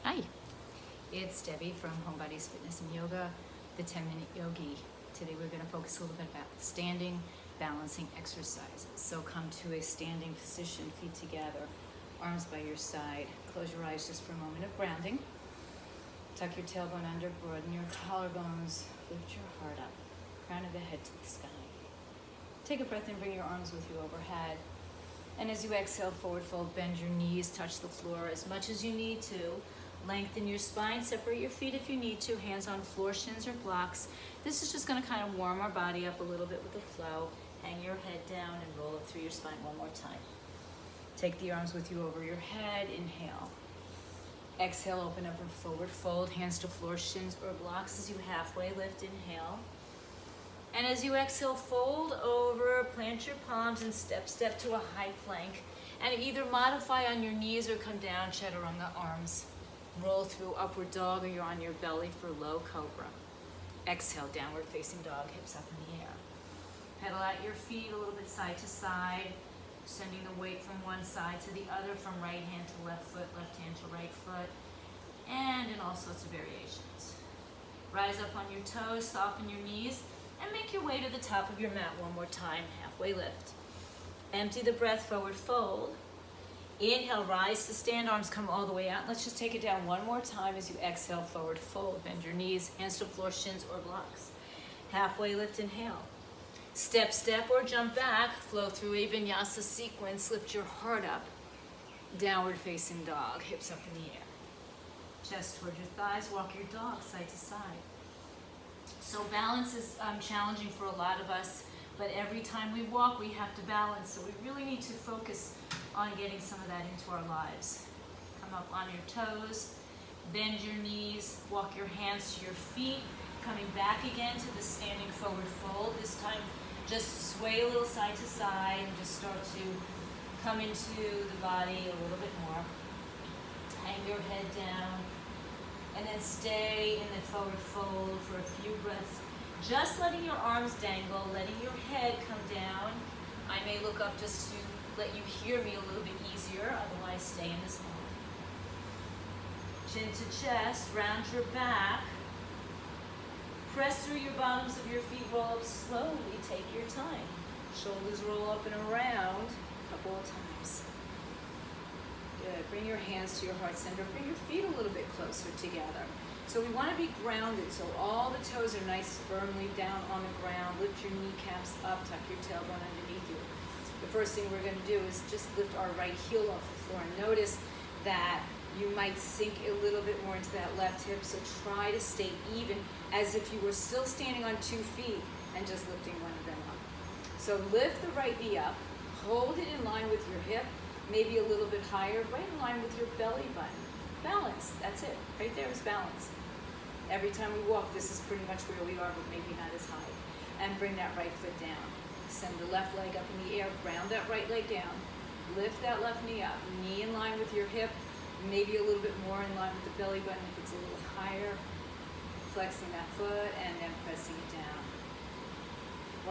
Hi, it's Debbie from Homebodies Fitness and Yoga, the 10-minute yogi. Today we're going to focus a little bit about standing, balancing exercises. So come to a standing position, feet together, arms by your side. Close your eyes just for a moment of grounding. Tuck your tailbone under, broaden your collarbones, lift your heart up, crown of the head to the sky. Take a breath and bring your arms with you overhead. And as you exhale, forward fold, bend your knees, touch the floor as much as you need to. Lengthen your spine, separate your feet if you need to, hands on floor, shins or blocks. This is just gonna kind of warm our body up a little bit with the flow. Hang your head down and roll up through your spine one more time. Take the arms with you over your head, inhale. Exhale, open up and forward fold, hands to floor, shins or blocks as you halfway lift, inhale. And as you exhale, fold over, plant your palms and step to a high plank. And either modify on your knees or come down, chaturanga arms. Roll through upward dog or you're on your belly for low cobra. Exhale, downward facing dog, hips up in the air. Pedal out your feet a little bit side to side, sending the weight from one side to the other, from right hand to left foot, left hand to right foot, and in all sorts of variations. Rise up on your toes, soften your knees, and make your way to the top of your mat one more time, halfway lift. Empty the breath, forward fold. Inhale, rise to stand, arms come all the way out. Let's just take it down one more time as you exhale, forward fold. Bend your knees, hands to floor, shins or blocks. Halfway lift, inhale. Step or jump back, flow through a vinyasa sequence, lift your heart up. Downward facing dog, hips up in the air. Chest toward your thighs, walk your dog side to side. So balance is challenging for a lot of us, but every time we walk, we have to balance. So we really need to focus on getting some of that into our lives. Come up on your toes, bend your knees, walk your hands to your feet, coming back again to the standing forward fold. This time, just sway a little side to side and just start to come into the body a little bit more. Hang your head down. And then stay in the forward fold for a few breaths. Just letting your arms dangle, letting your head come down. I may look up just to let you hear me a little bit easier, otherwise stay in this moment. Chin to chest, round your back. Press through your bottoms of your feet, roll up slowly, take your time. Shoulders roll up and around a couple of times. Good. Bring your hands to your heart center. Bring your feet a little bit closer together. So we want to be grounded, so all the toes are nice firmly down on the ground. Lift your kneecaps up, tuck your tailbone underneath you. The first thing we're going to do is just lift our right heel off the floor. And notice that you might sink a little bit more into that left hip, so try to stay even as if you were still standing on 2 feet and just lifting one of them up. So lift the right knee up, hold it in line with your hip, maybe a little bit higher, right in line with your belly button. Balance, that's it. Right there is balance. Every time we walk, this is pretty much where we are, but maybe not as high. And bring that right foot down. Send the left leg up in the air, ground that right leg down. Lift that left knee up, knee in line with your hip, maybe a little bit more in line with the belly button if it's a little higher. Flexing that foot and then pressing it down.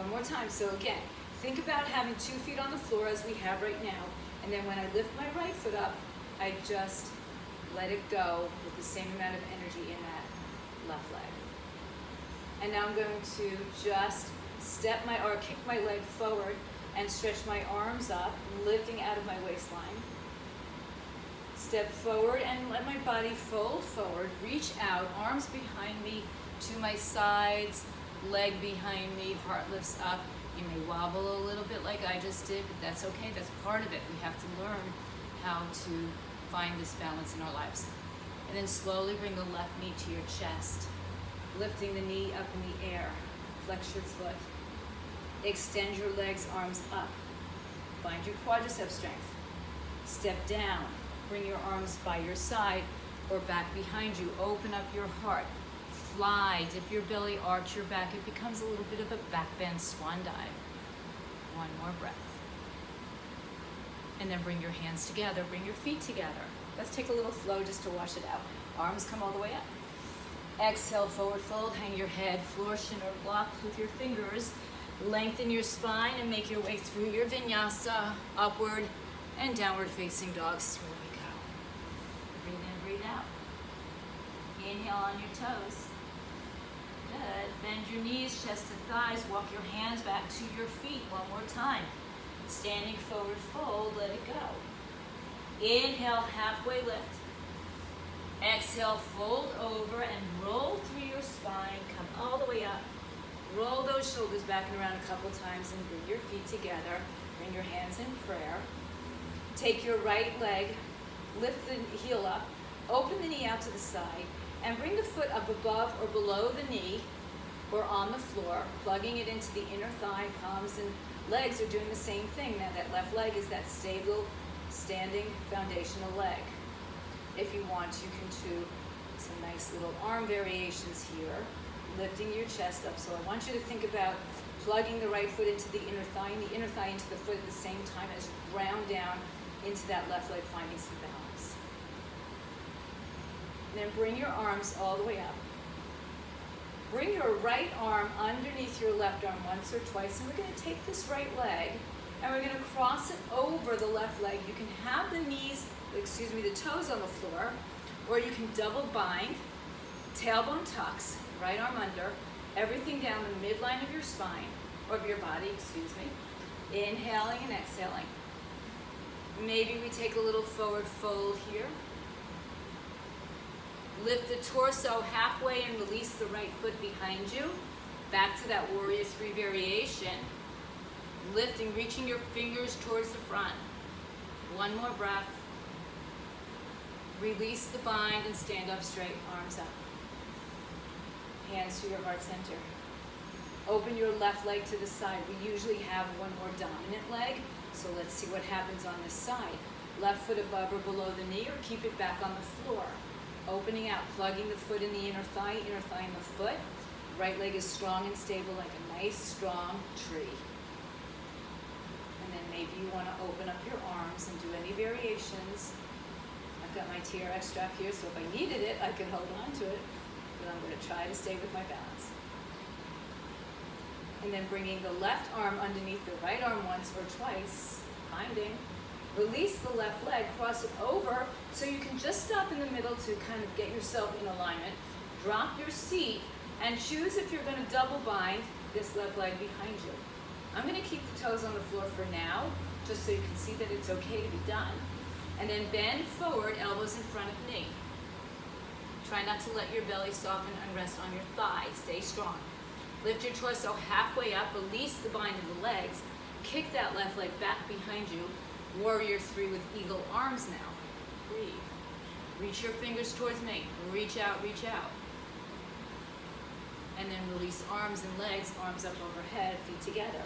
One more time, so again, think about having 2 feet on the floor as we have right now. And then when I lift my right foot up, I just let it go with the same amount of energy in that left leg. And now I'm going to just kick my leg forward and stretch my arms up, lifting out of my waistline. Step forward and let my body fold forward, reach out, arms behind me to my sides, leg behind me, heart lifts up. You may wobble a little bit like I just did, but that's okay, that's part of it. We have to learn how to find this balance in our lives. And then slowly bring the left knee to your chest, lifting the knee up in the air. Flex your foot. Extend your legs, arms up. Find your quadricep strength. Step down. Bring your arms by your side or back behind you. Open up your heart. Fly, dip your belly, arch your back. It becomes a little bit of a back bend swan dive. One more breath. And then bring your hands together, bring your feet together. Let's take a little flow just to wash it out. Arms come all the way up. Exhale, forward fold, hang your head, floor, shin, or blocks with your fingers. Lengthen your spine and make your way through your vinyasa, upward and downward facing dog. Slowly go. Breathe in, breathe out. Inhale on your toes. Good. Bend your knees, chest to thighs. Walk your hands back to your feet one more time. Standing forward fold, let it go. Inhale, halfway lift. Exhale, fold over and roll through your spine. Come all the way up. Roll those shoulders back and around a couple times and bring your feet together. Bring your hands in prayer. Take your right leg, lift the heel up, open the knee out to the side, and bring the foot up above or below the knee or on the floor, plugging it into the inner thigh. Palms and legs are doing the same thing. Now that left leg is that stable, standing, foundational leg. If you want, you can do some nice little arm variations here, lifting your chest up. So I want you to think about plugging the right foot into the inner thigh and the inner thigh into the foot at the same time as you ground down into that left leg, finding some balance. And then bring your arms all the way up. Bring your right arm underneath your left arm once or twice, and we're going to take this right leg and we're going to cross it over the left leg. You can have the the toes on the floor, or you can double bind, tailbone tucks, right arm under, everything down the midline of your spine, or of your body, Inhaling and exhaling. Maybe we take a little forward fold here. Lift the torso halfway and release the right foot behind you. Back to that Warrior 3 variation. Lifting, reaching your fingers towards the front. One more breath. Release the bind and stand up straight, arms up. Hands to your heart center. Open your left leg to the side. We usually have one more dominant leg, so let's see what happens on this side. Left foot above or below the knee, or keep it back on the floor. Opening out, plugging the foot in the inner thigh in the foot. Right leg is strong and stable like a nice, strong tree. And then maybe you want to open up your arms and do any variations. I've got my TRX strap here, so if I needed it, I could hold on to it. But I'm going to try to stay with my balance. And then bringing the left arm underneath the right arm once or twice, binding. Release the left leg, cross it over, so you can just stop in the middle to kind of get yourself in alignment. Drop your seat and choose if you're going to double bind this left leg behind you. I'm going to keep the toes on the floor for now, just so you can see that it's okay to be done. And then bend forward, elbows in front of knee. Try not to let your belly soften and rest on your thigh. Stay strong. Lift your torso halfway up, release the bind of the legs. Kick that left leg back behind you. Warrior 3 with eagle arms now. Breathe. Reach your fingers towards me. Reach out, reach out. And then release arms and legs, arms up overhead, feet together.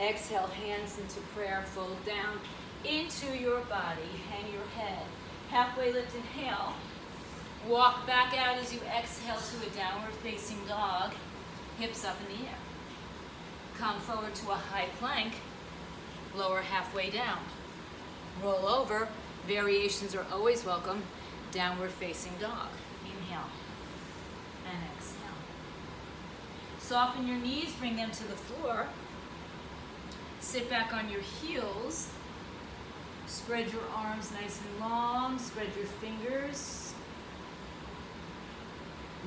Exhale, hands into prayer, fold down into your body. Hang your head. Halfway lift, inhale. Walk back out as you exhale to a downward facing dog. Hips up in the air. Come forward to a high plank. Lower halfway down. Roll over. Variations are always welcome. Downward facing dog. Inhale and exhale. Soften your knees, bring them to the floor. Sit back on your heels. Spread your arms nice and long. Spread your fingers.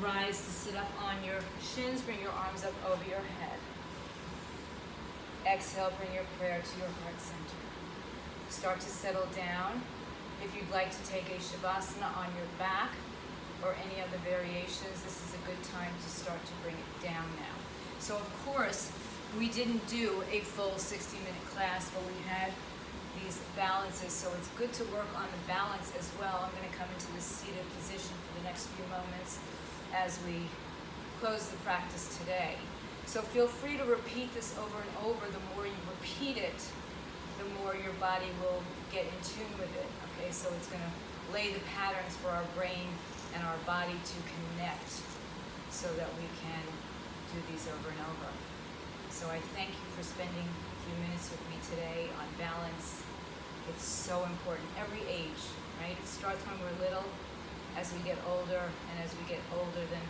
Rise to sit up on your shins. Bring your arms up over your head. Exhale, bring your prayer to your heart center. Start to settle down. If you'd like to take a Shavasana on your back or any other variations, this is a good time to start to bring it down now. So of course, we didn't do a full 60-minute class, but we had these balances, so it's good to work on the balance as well. I'm going to come into the seated position for the next few moments as we close the practice today. So feel free to repeat this over and over. The more you repeat it, the more your body will get in tune with it. Okay, so it's going to lay the patterns for our brain and our body to connect so that we can do these over and over. So I thank you for spending a few minutes with me today on balance. It's so important. Every age, right? It starts when we're little, as we get older, and as we get older than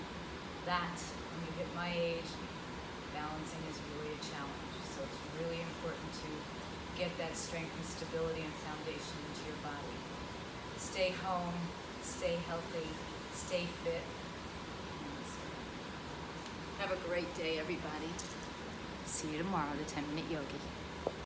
that, when you hit my age, balancing is really a challenge. So it's really important to get that strength and stability and foundation into your body. Stay home, stay healthy, stay fit. Have a great day, everybody. See you tomorrow, the 10-Minute Yogi.